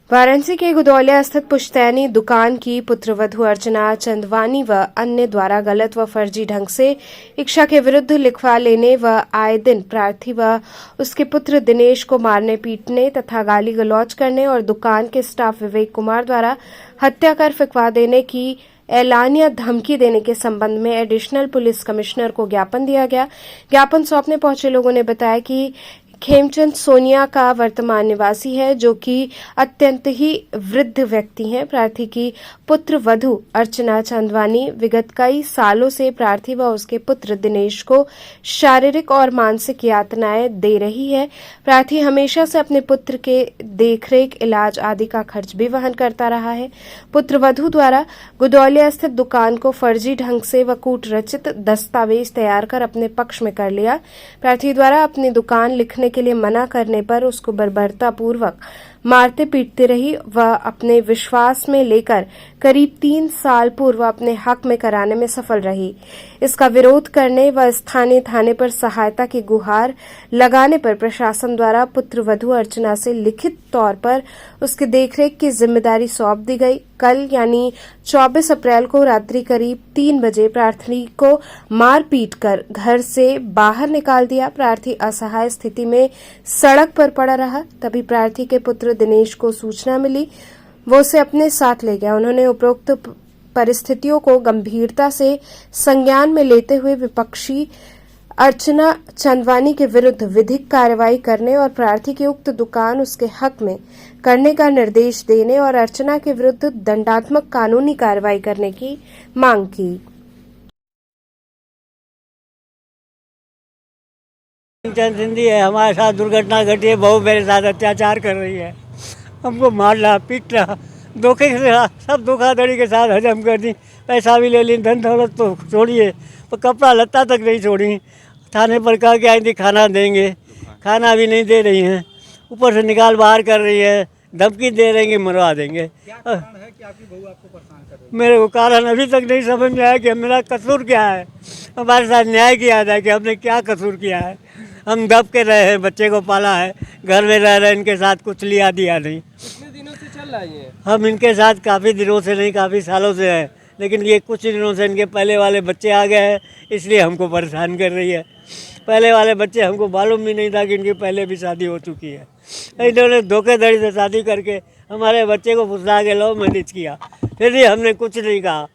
वाराणसी के गुदौलिया स्थित पुश्तैनी दुकान की पुत्रवधू अर्चना चंदवानी व अन्य द्वारा गलत व फर्जी ढंग से इच्छा के विरुद्ध लिखवा लेने व आए दिन प्रार्थी व उसके पुत्र दिनेश को मारने पीटने तथा गाली गलौज करने और दुकान के स्टाफ विवेक कुमार द्वारा हत्या कर फिकवा देने की एलानिया धमकी देने के संबंध में एडिशनल पुलिस कमिश्नर को ज्ञापन दिया गया। ज्ञापन सौंपने पहुंचे लोगों ने बताया कि खेमचंद सोनिया का वर्तमान निवासी है, जो कि अत्यंत ही वृद्ध व्यक्ति हैं। प्रार्थी की पुत्र वधू अर्चना चंदवानी विगत कई सालों से प्रार्थी व उसके पुत्र दिनेश को शारीरिक और मानसिक यातनाएं दे रही है। प्रार्थी हमेशा से अपने पुत्र के देखरेख, इलाज आदि का खर्च भी वहन करता रहा है। पुत्र वधू द्वारा गुदौलिया स्थित दुकान को फर्जी ढंग से व कूट रचित दस्तावेज तैयार कर अपने पक्ष में कर लिया। प्रार्थी द्वारा अपनी दुकान लिखने के लिए मना करने पर उसको बर्बरतापूर्वक मारते पीटते रही व अपने विश्वास में लेकर करीब 3 साल पूर्व अपने हक में कराने में सफल रही। इसका विरोध करने व स्थानीय थाने पर सहायता की गुहार लगाने पर प्रशासन द्वारा पुत्र वधू अर्चना से लिखित तौर पर उसकी देखरेख की जिम्मेदारी सौंप दी गई। कल यानी 24 अप्रैल को रात्रि करीब 3 बजे प्रार्थी को मार पीट कर घर से बाहर निकाल दिया। प्रार्थी असहाय स्थिति में सड़क पर पड़ा रहा। तभी प्रार्थी के पुत्र दिनेश को सूचना मिली, वो उसे अपने साथ ले गया। उन्होंने उपरोक्त परिस्थितियों को गंभीरता से संज्ञान में लेते हुए विपक्षी अर्चना चंदवानी के विरुद्ध विधिक कार्रवाई करने और प्रार्थी की उक्त दुकान उसके हक में करने का निर्देश देने और अर्चना के विरुद्ध दंडात्मक कानूनी कार्रवाई करने की मांग की। सिंधी है, हमारे साथ दुर्घटना घटी है, बहू मेरे साथ अत्याचार कर रही है, हमको मार रहा, पीट रहा, धोखे से सब धोखाधड़ी के साथ हजम कर दी। पैसा भी ले ली, धन दौलत तो छोड़िए, पर कपड़ा लत्ता तक नहीं छोड़ी। थाने पर कह के आई थी खाना देंगे, खाना भी नहीं दे रही हैं, ऊपर से निकाल बाहर कर रही है, धमकी दे रही है मरवा देंगे। क्या कारण है कि आपकी बहू आपको परेशान कर रही है? मेरे को कारण अभी तक नहीं समझ में आया कि मेरा कसूर क्या है। हमारे साथ न्याय किया जाए कि हमने क्या कसूर किया है। हम दब के रहे हैं, बच्चे को पाला है, घर में रह रहे, इनके साथ कुछ लिया दिया नहीं। कितने दिनों से चल रहा है ये? हम इनके साथ काफ़ी दिनों से नहीं, काफ़ी सालों से हैं, लेकिन ये कुछ दिनों से इनके पहले वाले बच्चे आ गए हैं, इसलिए हमको परेशान कर रही है। पहले वाले बच्चे हमको मालूम भी नहीं था कि इनकी पहले भी शादी हो चुकी है। इन्होंने धोखेधड़ी से शादी करके हमारे बच्चे को फुसला के लव मैरिज किया, फिर भी हमने कुछ नहीं कहा।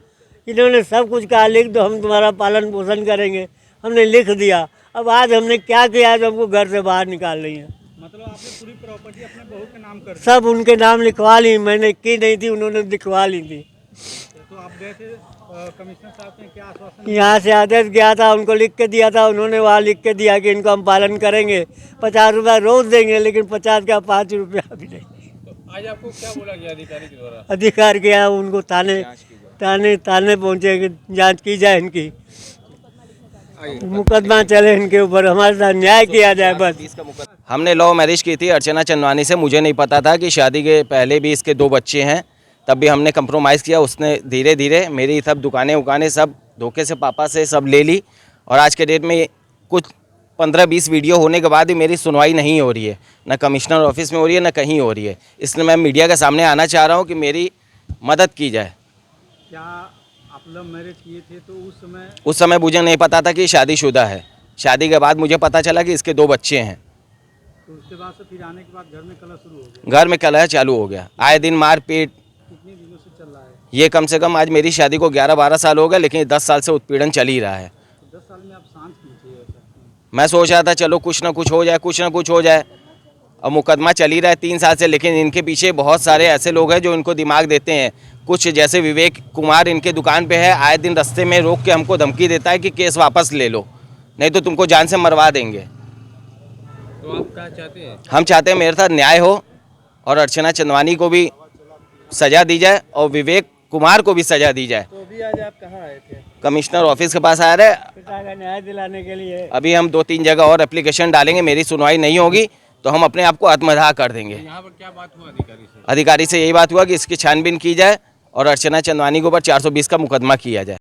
इन्होंने सब कुछ कहा, लिख दो, हम तुम्हारा पालन पोषण करेंगे। हमने लिख दिया। अब आज हमने क्या किया, तो हमको घर से बाहर निकाल रही है। मतलब आपने पूरी प्रॉपर्टी अपने बहू के नाम कर दी? सब उनके नाम लिखवा ली, मैंने की नहीं थी, उन्होंने लिखवा ली थी। तो आप गए थे कमिश्नर साहब ने क्या आश्वासन? यहाँ से आदेश गया था, उनको लिख के दिया था, उन्होंने वहाँ लिख के दिया कि इनको हम पालन करेंगे, 50 रुपया रोज देंगे, लेकिन 50 का 5 रुपया भी नहीं। तो आज आपको क्या बोला गया अधिकारी के द्वारा? अधिकार किया उनको, थाने पहुँचे कि जांच की जाए, इनकी मुकदमा चले इनके ऊपर, हमारे साथ न्याय किया जाए बस। हमने लव मैरिज की थी अर्चना चंदवानी से। मुझे नहीं पता था कि शादी के पहले भी इसके 2 बच्चे हैं, तब भी हमने कंप्रोमाइज़ किया। उसने धीरे धीरे मेरी सब दुकानें सब धोखे से पापा से सब ले ली, और आज के डेट में कुछ 15-20 वीडियो होने के बाद भी मेरी सुनवाई नहीं हो रही है, न कमिश्नर ऑफिस में हो रही है, न कहीं हो रही है। इसलिए मैं मीडिया के सामने आना चाह रहा हूँ कि मेरी मदद की जाए। क्या आप लव मैरिज किए थे तो उस समय मुझे नहीं पता था कि शादीशुदा है। शादी के बाद मुझे पता चला कि इसके 2 बच्चे हैं। तो उसके बाद से फिर आने के बाद घर में कलह शुरू हो गया? घर में कलह चालू हो गया, आए दिन मार पीट। कितने दिनों से चल रहा है ये कम से कम आज मेरी शादी को 11-12 साल हो गए, लेकिन 10 साल से उत्पीड़न चल ही रहा है। तो 10 साल में आप शांत क्यों थे? मैं सोच रहा था चलो कुछ ना कुछ हो जाए, कुछ ना कुछ हो जाए। अब मुकदमा चल ही रहा है 3 साल से, लेकिन इनके पीछे बहुत सारे ऐसे लोग हैं जो इनको दिमाग देते हैं। कुछ जैसे विवेक कुमार इनके दुकान पे है, आए दिन रास्ते में रोक के हमको धमकी देता है कि केस वापस ले लो, नहीं तो तुमको जान से मरवा देंगे। तो आप क्या चाहते हैं? हम चाहते हैं मेरे साथ न्याय हो और अर्चना चंदवानी को भी सज़ा दी जाए और विवेक कुमार को भी सज़ा दी जाए। तो अभी आज आप कहाँ आए थे? कमिश्नर ऑफिस के पास आ रहे, पिता का न्याय दिलाने के लिए। अभी हम 2-3 जगह और एप्लीकेशन डालेंगे, मेरी सुनवाई नहीं होगी तो हम अपने आप को आत्मदाह कर देंगे। यहाँ पर क्या बात हुआ अधिकारी से? अधिकारी से यही बात हुआ कि इसकी छानबीन की जाए और अर्चना चंदवानी के ऊपर 420 का मुकदमा किया जाए।